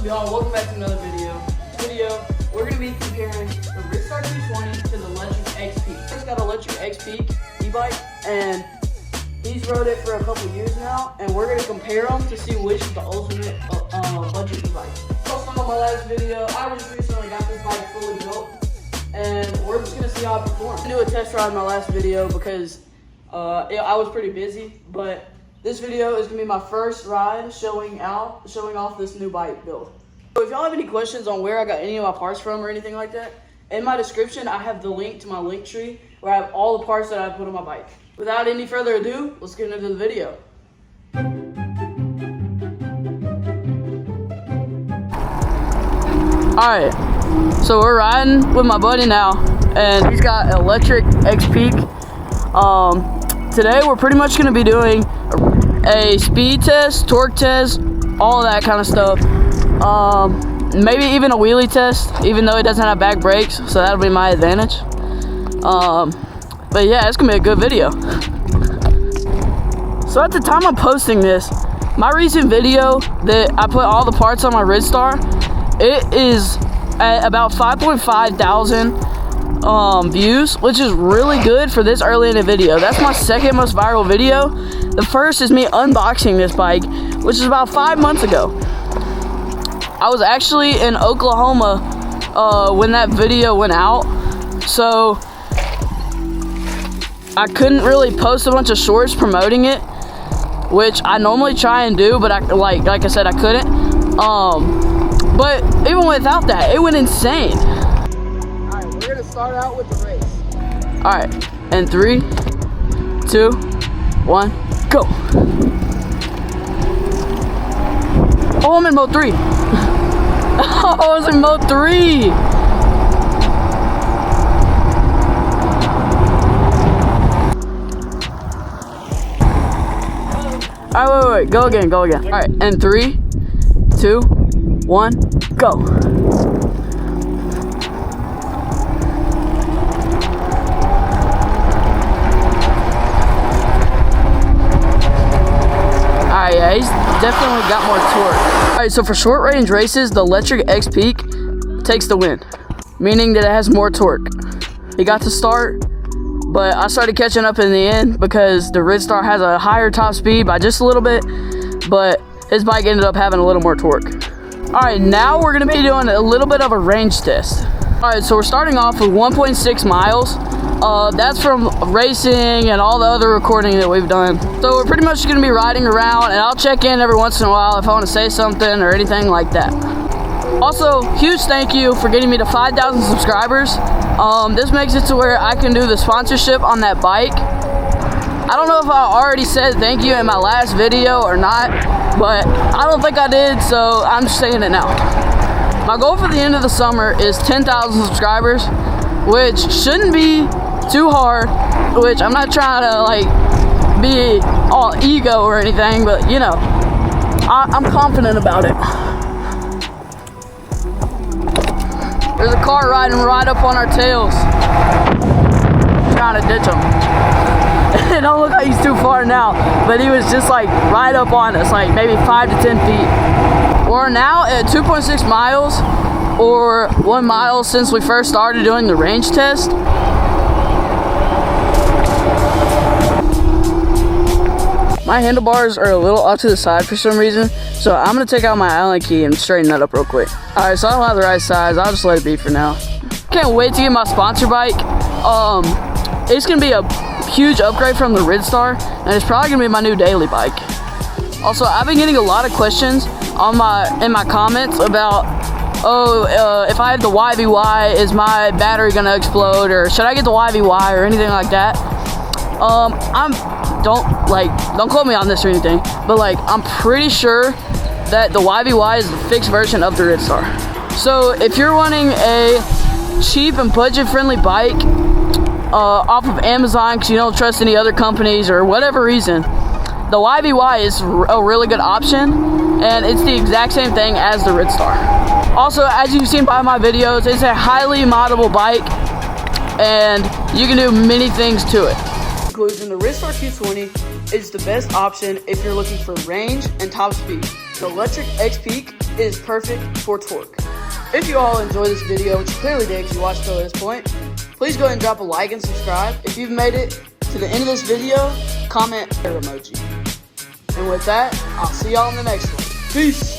Y'all, welcome back to another video. This video, we're going to be comparing the Ridstar Q20 to the Lectric XPeak. He's got a Lectric XPeak e-bike, and he's rode it for a couple years now, and we're going to compare them to see which is the ultimate budget e-bike. Also, on my last video, I just recently got this bike fully built, and we're just going to see how it performs. I did a test ride in my last video because I was pretty busy, but this video is going to be my first ride showing off this new bike build. So if y'all have any questions on where I got any of my parts from or anything like that, in my description I have the link to my link tree where I have all the parts that I put on my bike. Without any further ado, let's get into the video. Alright, so we're riding with my buddy now, and he's got an Lectric XPeak. Today we're pretty much going to be doing a speed test, torque test, all of that kind of stuff. Maybe even a wheelie test, even though it doesn't have back brakes, so that'll be my advantage. But yeah, it's gonna be a good video. So at the time I'm posting this, my recent video that I put all the parts on my Ridstar, it is at about 5.5 thousand views, which is really good for this early in a video. That's my second most viral video. The first is me unboxing this bike, which is about 5 months ago. I was actually in Oklahoma when that video went out, so I couldn't really post a bunch of shorts promoting it, which I normally try and do, but like I said, I couldn't. But even without that, it went insane. Alright, we're gonna start out with the race. Alright, in 3, 2, 1, go. Oh, I'm in mode 3. Oh, I was in mode 3. Alright, wait, go again. Alright, and 3, 2, 1, go. Alright, yeah, he's definitely got more torque. Alright, so for short range races, the Lectric XPeak takes the win, meaning that it has more torque. He got to start, but I started catching up in the end because the Ridstar has a higher top speed by just a little bit, but his bike ended up having a little more torque. Alright, now we're going to be doing a little bit of a range test. Alright, so we're starting off with 1.6 miles. That's from racing and all the other recording that we've done. So we're pretty much going to be riding around, and I'll check in every once in a while if I want to say something or anything like that. Also, huge thank you for getting me to 5,000 subscribers. This makes it to where I can do the sponsorship on that bike. I don't know if I already said thank you in my last video or not, but I don't think I did, so I'm just saying it now. My goal for the end of the summer is 10,000 subscribers, which shouldn't be too hard, which I'm not trying to like be all ego or anything, but you know, I'm confident about it. There's a car riding right up on our tails, trying to ditch him. It don't look like he's too far now, but he was just like right up on us, like maybe 5 to 10 feet. We're now at 2.6 miles, or 1 mile since we first started doing the range test. My handlebars are a little off to the side for some reason, so I'm gonna take out my Allen key and straighten that up real quick. Alright, so I don't have the right size, I'll just let it be for now. Can't wait to get my sponsor bike. It's gonna be a huge upgrade from the Ridstar, and it's probably gonna be my new daily bike. Also, I've been getting a lot of questions in my comments about, if I have the YVY, is my battery gonna explode, or should I get the YVY or anything like that? Don't quote me on this or anything, but like I'm pretty sure that the YVY is the fixed version of the Ridstar. So if you're wanting a cheap and budget-friendly bike off of Amazon because you don't trust any other companies or whatever reason, the YVY is a really good option, and it's the exact same thing as the Ridstar. Also, as you've seen by my videos, it's a highly moddable bike, and you can do many things to it. conclusion, the Ridstar Q20 is the best option if you're looking for range and top speed. The Lectric XPeak is perfect for torque. If you all enjoy this video, which you clearly did because you watched till this point, please go ahead and drop a like and subscribe. If you've made it to the end of this video, comment emoji. And with that, I'll see y'all in the next one. Peace!